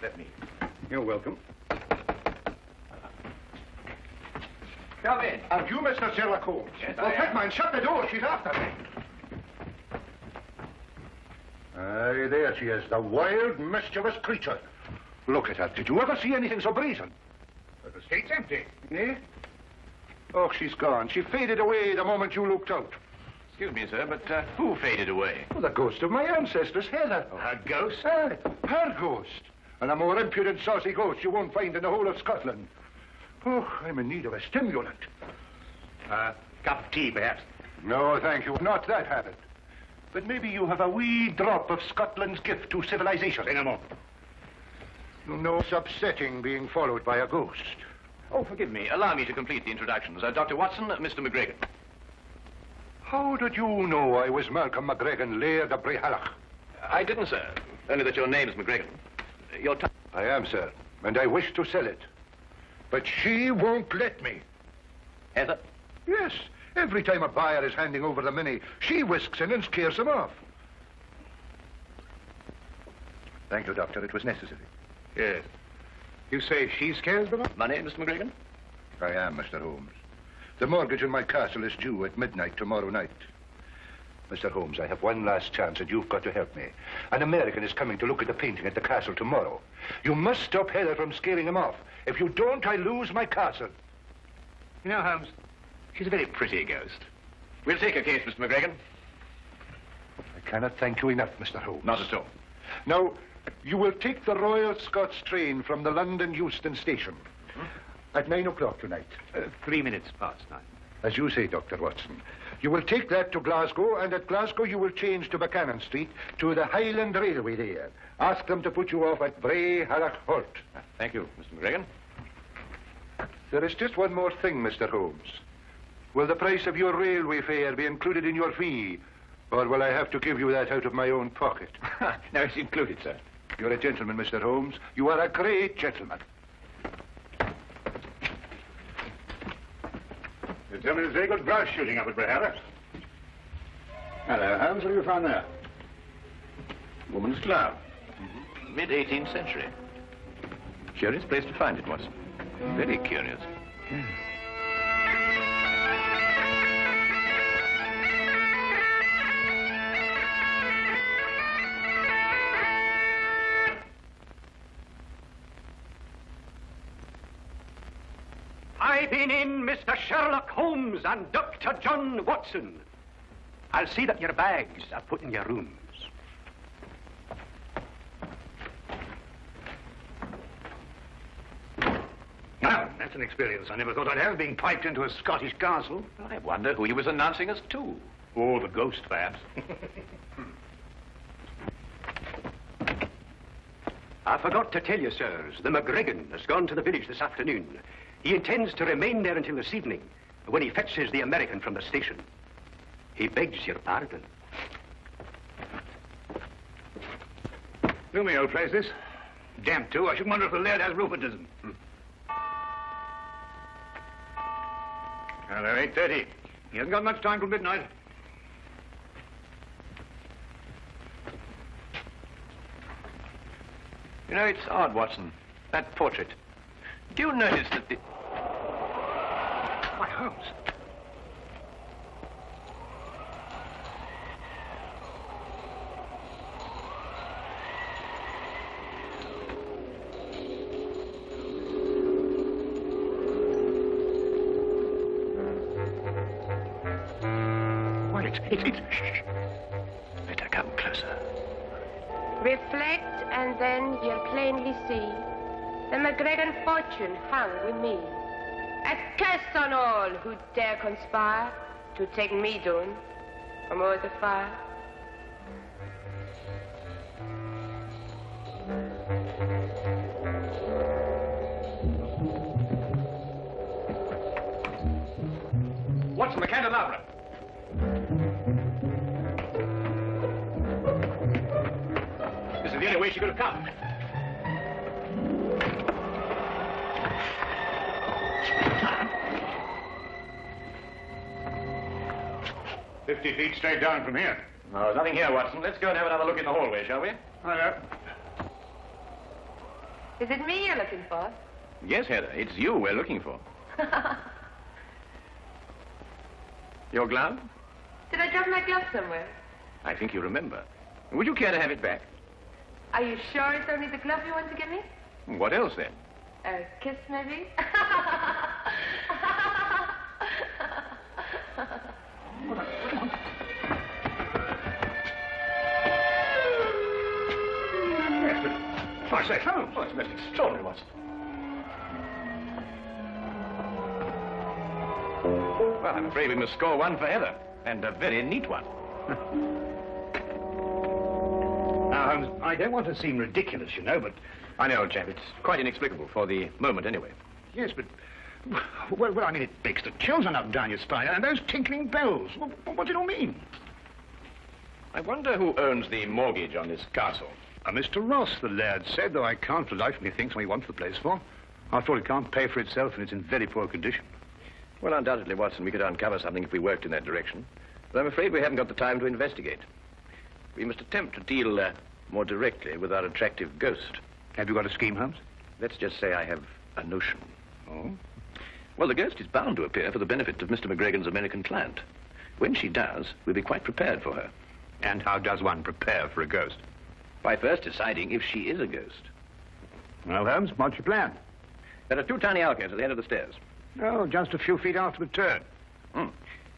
Let me. You're welcome. Come in. And you, Mr. Sherlock Holmes? Yes, well, I am. take mine. Shut the door. She's after me. Aye, there she is, the wild, mischievous creature. Look at her. Did you ever see anything so brazen? But the state's empty. Eh? Oh, she's gone. She faded away the moment you looked out. Excuse me, sir, but who faded away? Oh, the ghost of my ancestors, Heather. Oh, her ghost? Aye, her ghost. And a more impudent, saucy ghost you won't find in the whole of Scotland. Oh, I'm in need of a stimulant. Cup of tea, perhaps? No, thank you. Not that habit. But maybe you have a wee drop of Scotland's gift to civilization. Say no more. You know, it's upsetting being followed by a ghost. Oh, forgive me. Allow me to complete the introductions. Dr. Watson, Mr. McGregor. How did you know I was Malcolm McGregor, Laird of Brehalach? I didn't, sir. Only that your name's McGregor. Your time... I am, sir, and I wish to sell it. But she won't let me. Heather? Yes. Every time a buyer is handing over the money, she whisks in and scares him off. Thank you, Doctor. It was necessary. Yes. You say she scares them off? Money, Mr. McGregor? I am, Mr. Holmes. The mortgage in my castle is due at midnight tomorrow night. Mr. Holmes, I have one last chance, and you've got to help me. An American is coming to look at the painting at the castle tomorrow. You must stop Heather from scaring him off. If you don't, I lose my castle. You know, Holmes, she's a very pretty ghost. We'll take her case, Mr. McGregor. I cannot thank you enough, Mr. Holmes. Not at all. Now, you will take the Royal Scots train from the London Euston station at 9 o'clock tonight. 3 minutes past 9. As you say, Dr. Watson. You will take that to Glasgow, and at Glasgow you will change to Buchanan Street to the Highland Railway there. Ask them to put you off at Bray Harrach Halt. Thank you, Mr. McGregor. There is just one more thing, Mr. Holmes. Will the price of your railway fare be included in your fee, or will I have to give you that out of my own pocket? No, it's included, sir. You're a gentleman, Mr. Holmes. You are a great gentleman. You tell me there's very good grouse shooting up at Brehalach. Hello, Holmes. What have you found there? Woman's glove. Mid-18th century. Curious place to find it, Watson. Very curious. I've been in, Mr. Sherlock Holmes and Dr. John Watson. I'll see that your bags are put in your rooms. Well, that's an experience I never thought I'd have, being piped into a Scottish castle. I wonder who he was announcing us to. Or the ghost, perhaps. I forgot to tell you, sirs, the McGregor has gone to the village this afternoon. He intends to remain there until this evening, when he fetches the American from the station. He begs your pardon. Gloomy old place, this. Damp, too. I shouldn't wonder if the laird has rheumatism. Hello, 8:30. He hasn't got much time till midnight. You know, it's odd, Watson. That portrait. Do you notice that the... Why, Holmes. Why, it's... Shh. Better come closer. Reflect, and then you'll plainly see the McGregor fortune hung with me. A curse on all who dare conspire to take me down from o'er the fire. Watson, the candelabra. This is the only way she could have come. "50 feet straight down from here. No, there's nothing here, Watson. Let's go and have another look in the hallway, shall we? Oh, yeah. Is it me you're looking for? Yes, Heather, it's you we're looking for. Your glove? Did I drop my glove somewhere? I think you remember. Would you care to have it back? Are you sure it's only the glove you want to give me? What else, then? A kiss, maybe? I say, Holmes. Oh, it's most extraordinary, Watson. Well, I'm afraid we must score one for Heather, and a very neat one. Now, Holmes, I don't want to seem ridiculous, you know, but... I know, chap. It's quite inexplicable, for the moment, anyway. Yes, but... Well, I mean, it makes the chills run up and down your spine, and those tinkling bells. What do it all mean? I wonder who owns the mortgage on this castle. Mr. Ross, the lad said, though I can't for the life of me think what he wants the place for. After all, it can't pay for itself, and it's in very poor condition. Well, undoubtedly, Watson, we could uncover something if we worked in that direction. But I'm afraid we haven't got the time to investigate. We must attempt to deal more directly with our attractive ghost. Have you got a scheme, Holmes? Let's just say I have a notion. Oh? Well, the ghost is bound to appear for the benefit of Mr. McGregor's American client. When she does, we'll be quite prepared for her. And how does one prepare for a ghost? By first deciding if she is a ghost. Well, Holmes, what's your plan? There are two tiny alcoves at the end of the stairs. Oh, just a few feet after the turn.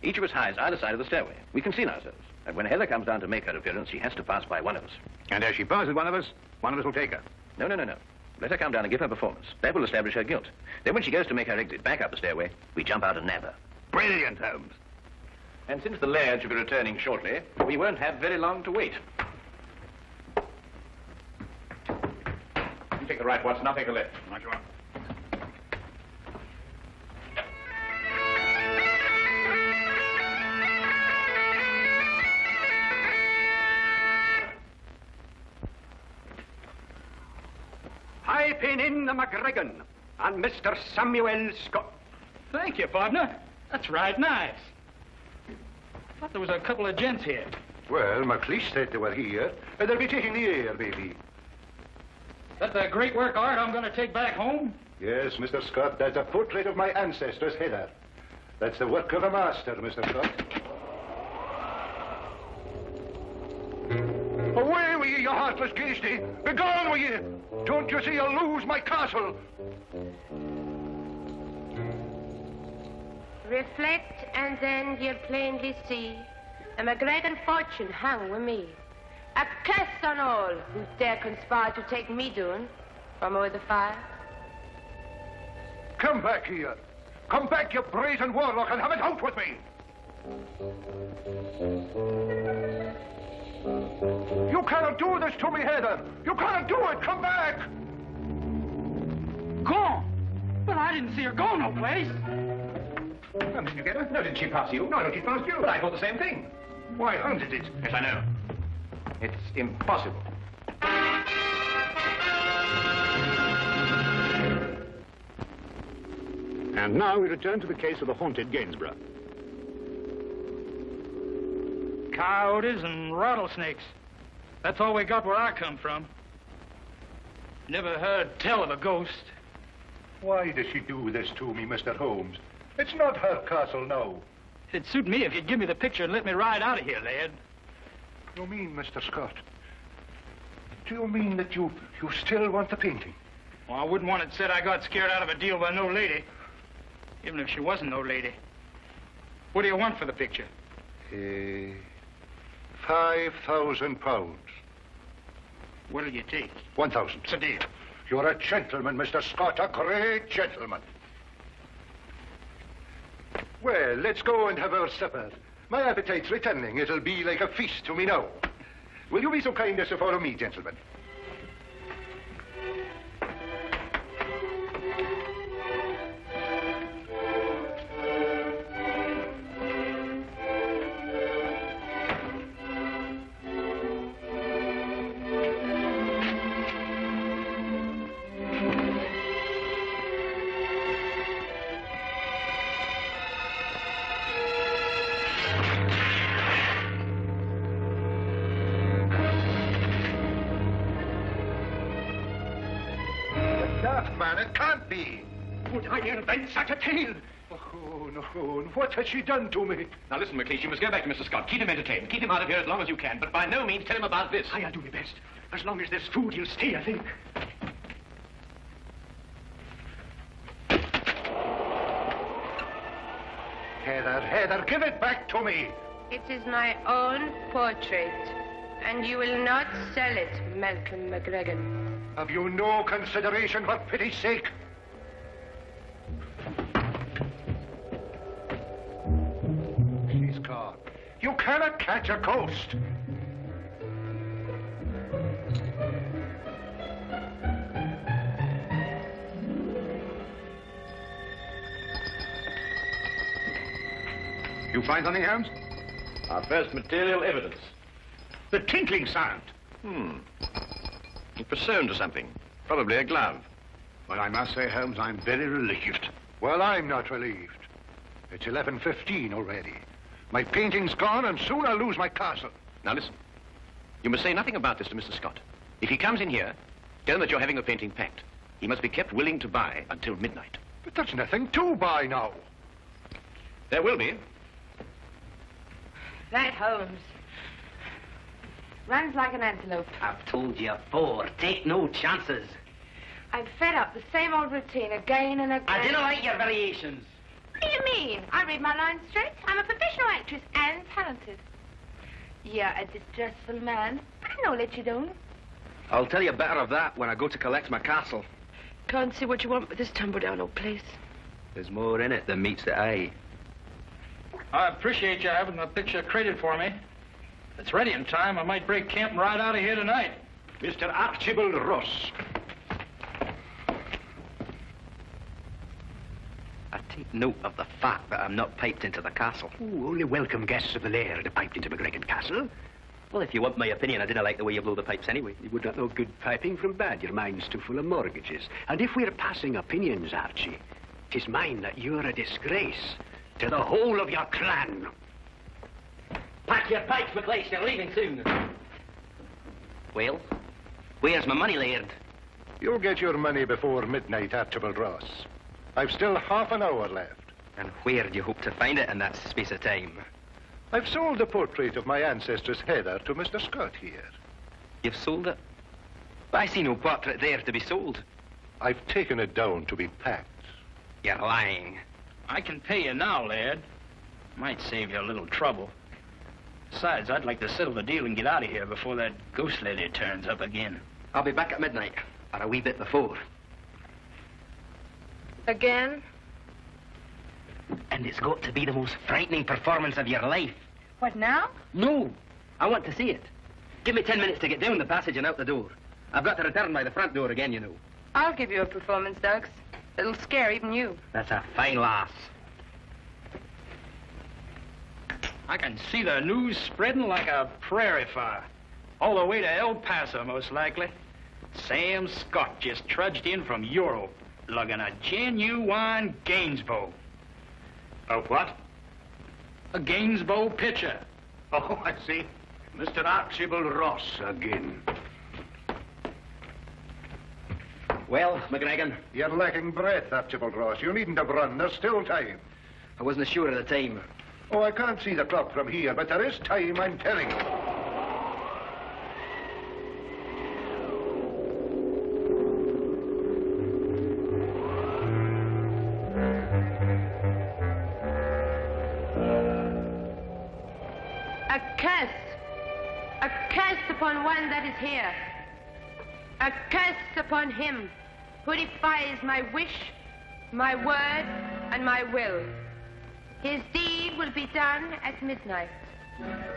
Each of us hides either side of the stairway. We can see ourselves. And when Heather comes down to make her appearance, she has to pass by one of us. And as she passes one of us will take her. No. Let her come down and give her performance. That will establish her guilt. Then when she goes to make her exit back up the stairway, we jump out and nab her. Brilliant, Holmes. And since the laird should be returning shortly, we won't have very long to wait. You take the right, Watson. I'll take the left. Right you are. Piping in the McGregor and Mr. Samuel Scott. Thank you, partner. That's right nice. Thought there was a couple of gents here. Well, McLeish said they were here, and they'll be taking the air, maybe. That the great work of art I'm going to take back home? Yes, Mr. Scott, that's a portrait of my ancestors, Heather. That's the work of a master, Mr. Scott. Away with you, you heartless ghosty! Begone with you! Don't you see you'll lose my castle? Reflect, and then you'll plainly see the McGregor fortune hung with me. A curse on all who dare conspire to take me down from o'er the fire. Come back here. Come back, you brazen warlock, and have it out with me. You cannot do this to me, Heather. You cannot do it. Come back. Gone? Well, I didn't see her go no place. Holmes, did you get her? No, didn't she pass you? No, I thought she passed you. But I thought the same thing. Why, Holmes, it is. Yes, I know. It's impossible. And now we return to the case of the haunted Gainsborough. Coyotes and rattlesnakes. That's all we got where I come from. Never heard tell of a ghost. Why does she do this to me, Mr. Holmes? It's not her castle now. It'd suit me if you'd give me the picture and let me ride out of here, lad. You mean, Mr. Scott? Do you mean that you still want the painting? Well, I wouldn't want it said I got scared out of a deal by no lady. Even if she wasn't no lady. What do you want for the picture? £5,000. What'll you take? 1,000. It's a deal. You're a gentleman, Mr. Scott, a great gentleman. Well, let's go and have our supper. My appetite's returning. It'll be like a feast to me now. Will you be so kind as to follow me, gentlemen? laugh, man. It can't be. Would I invent such a tale? Oh, no. What has she done to me? Now listen, McLeish, you must go back to Mr. Scott. Keep him entertained. Keep him out of here as long as you can, but by no means tell him about this. I'll do my best. As long as there's food, he'll stay, I think. Heather, give it back to me. It is my own portrait, and you will not sell it, Malcolm McGregor. Have you no consideration for pity's sake? She's gone. You cannot catch a ghost. You find something, Holmes? Our first material evidence. The tinkling sound. It was sewn to something. Probably a glove. Well, I must say, Holmes, I'm very relieved. Well, I'm not relieved. It's 11:15 already. My painting's gone, and soon I'll lose my castle. Now listen. You must say nothing about this to Mr. Scott. If he comes in here, tell him that you're having the painting packed. He must be kept willing to buy until midnight. But there's nothing to buy now. There will be. That Holmes runs like an antelope. I've told you before, take no chances. I'm fed up, the same old routine, again and again. I didn't like your variations. What do you mean? I read my lines straight. I'm a professional actress and talented. You're a distressful man. I know let you down. I'll tell you better of that when I go to collect my castle. Can't see what you want with this tumble-down old place. There's more in it than meets the eye. I appreciate you having the picture created for me. If it's ready in time, I might break camp and ride out of here tonight. Mr. Archibald Ross. I take note of the fact that I'm not piped into the castle. Ooh, only welcome guests of the laird are piped into McGregor Castle. Well, if you want my opinion, I didn't like the way you blow the pipes anyway. You would not know good piping from bad. Your mind's too full of mortgages. And if we're passing opinions, Archie, 'tis mine that you're a disgrace to the whole of your clan. Pack your pipes, McLeish. You're leaving soon. Well, where's my money, laird? You'll get your money before midnight, Archibald Ross. I've still half an hour left. And where do you hope to find it in that space of time? I've sold the portrait of my ancestors, Heather, to Mr. Scott here. You've sold it? But I see no portrait there to be sold. I've taken it down to be packed. You're lying. I can pay you now, lad. Might save you a little trouble. Besides, I'd like to settle the deal and get out of here before that ghost lady turns up again. I'll be back at midnight, or a wee bit before. Again? And it's got to be the most frightening performance of your life. What now? No, I want to see it. Give me 10 minutes to get down the passage and out the door. I've got to return by the front door again, you know. I'll give you a performance, Dogs. It'll scare even you. That's a fine lass. I can see the news spreading like a prairie fire. All the way to El Paso, most likely. Sam Scott just trudged in from Europe, lugging a genuine Gainsborough. A what? A Gainsborough picture. Oh, I see. Mr. Archibald Ross again. Well, McGregor, You're lacking breath, Archibald Ross. You needn't have run. There's still time. I wasn't sure of the time. Oh, I can't see the clock from here, but there is time, I'm telling you. A curse upon one that is here. A curse upon him who defies my wish, my word, and my will. His deed will be done at midnight.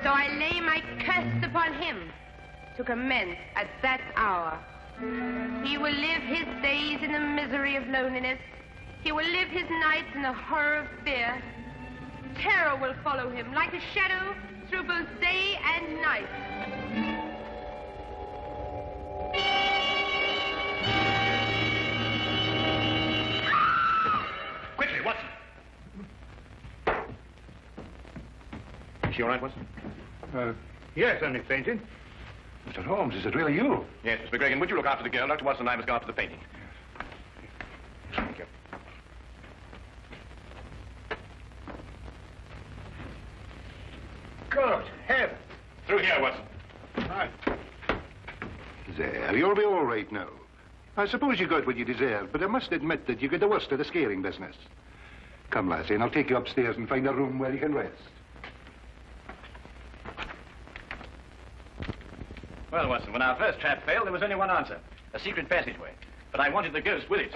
So I lay my curse upon him to commence at that hour. He will live his days in the misery of loneliness. He will live his nights in the horror of fear. Terror will follow him like a shadow through both day and night. Quickly, Watson. Is she all right, Watson? Yes, only fainting. Mr. Holmes, is it really you? Yes, Mr. McGregor, would you look after the girl? Dr. Watson and I must go after the painting. There, you'll be all right now. I suppose you got what you deserved, but I must admit that you get the worst of the scaring business. Come, lassie, and I'll take you upstairs and find a room where you can rest. Well, Watson, when our first trap failed, there was only one answer. A secret passageway. But I wanted the ghost with it.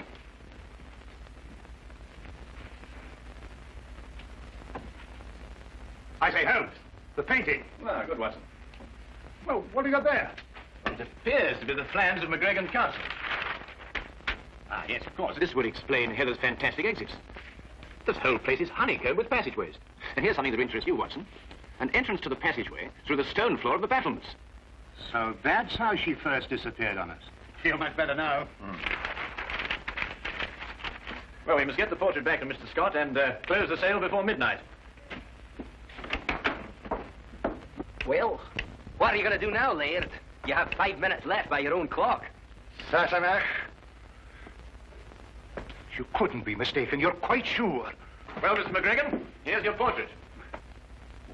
I say, Holmes, the painting. Ah, good, Watson. Well, what have you got there? It appears to be the plans of McGregor Castle. Ah, yes, of course. This would explain Heather's fantastic exits. This whole place is honeycombed with passageways. And here's something that interests you, Watson. An entrance to the passageway through the stone floor of the battlements. So that's how she first disappeared on us. Feel much better now. Well, we must get the portrait back to Mr. Scott and close the sale before midnight. Well, what are you going to do now, Laird? You have 5 minutes left by your own clock. Sassenach. You couldn't be mistaken. You're quite sure. Well, Mr. McGregor, here's your portrait.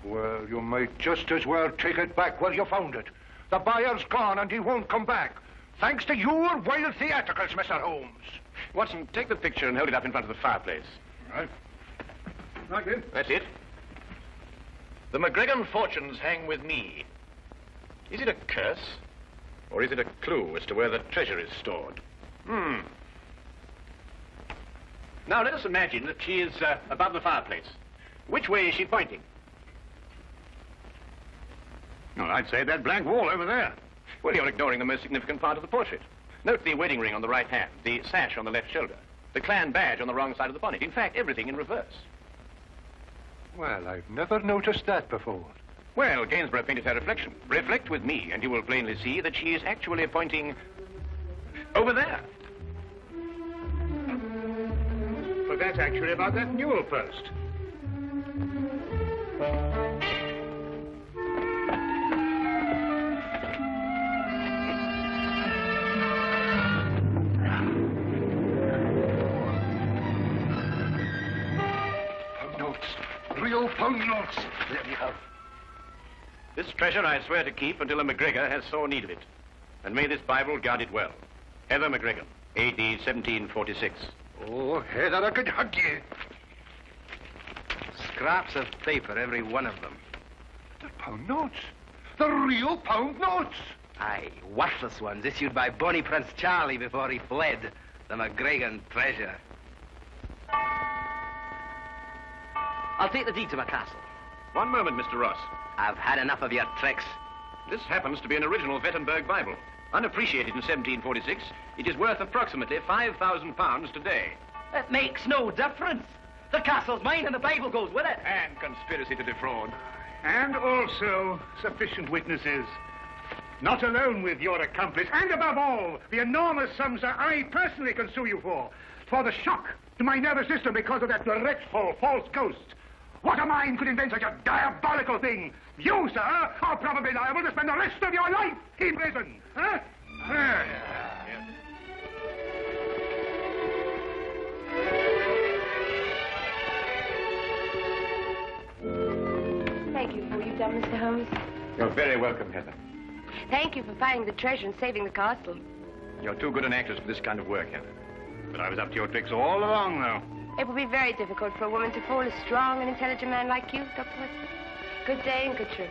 Well, you might just as well take it back where you found it. The buyer's gone and he won't come back. Thanks to your wild theatricals, Mr. Holmes. Watson, take the picture and hold it up in front of the fireplace. Right. Like it. That's it. The McGregor fortunes hang with me. Is it a curse? Or is it a clue as to where the treasure is stored? Now, let us imagine that she is above the fireplace. Which way is she pointing? Well, I'd say that blank wall over there. Well, you're ignoring the most significant part of the portrait. Note the wedding ring on the right hand, the sash on the left shoulder, the clan badge on the wrong side of the bonnet. In fact, everything in reverse. Well, I've never noticed that before. Well, Gainsborough painted her reflection. Reflect with me, and you will plainly see that she is actually pointing over there. But that's actually about that newel post. Pound notes. Real pound notes. There you have. This treasure I swear to keep until a McGregor has sore need of it. And may this Bible guard it well. Heather McGregor, A.D. 1746. Oh, Heather, I could hug you. Scraps of paper, every one of them. The pound notes. The real pound notes. Aye, worthless ones issued by Bonnie Prince Charlie before he fled. The McGregor treasure. I'll take the deed to my castle. One moment, Mr. Ross. I've had enough of your tricks. This happens to be an original Wittenberg Bible. Unappreciated in 1746, it is worth approximately £5,000 today. It makes no difference. The castle's mine and the Bible goes with it. And conspiracy to defraud. And also sufficient witnesses. Not alone with your accomplice, and above all, the enormous sums that I personally can sue you for the shock to my nervous system because of that dreadful false ghost. What a mind could invent such a diabolical thing? You, sir, are probably liable to spend the rest of your life in prison. Huh? Thank you for what you've done, Mr. Holmes. You're very welcome, Heather. Thank you for finding the treasure and saving the castle. You're too good an actress for this kind of work, Heather. But I was up to your tricks all along, though. It would be very difficult for a woman to fool a strong and intelligent man like you, Dr. Watson. Good day and good trip.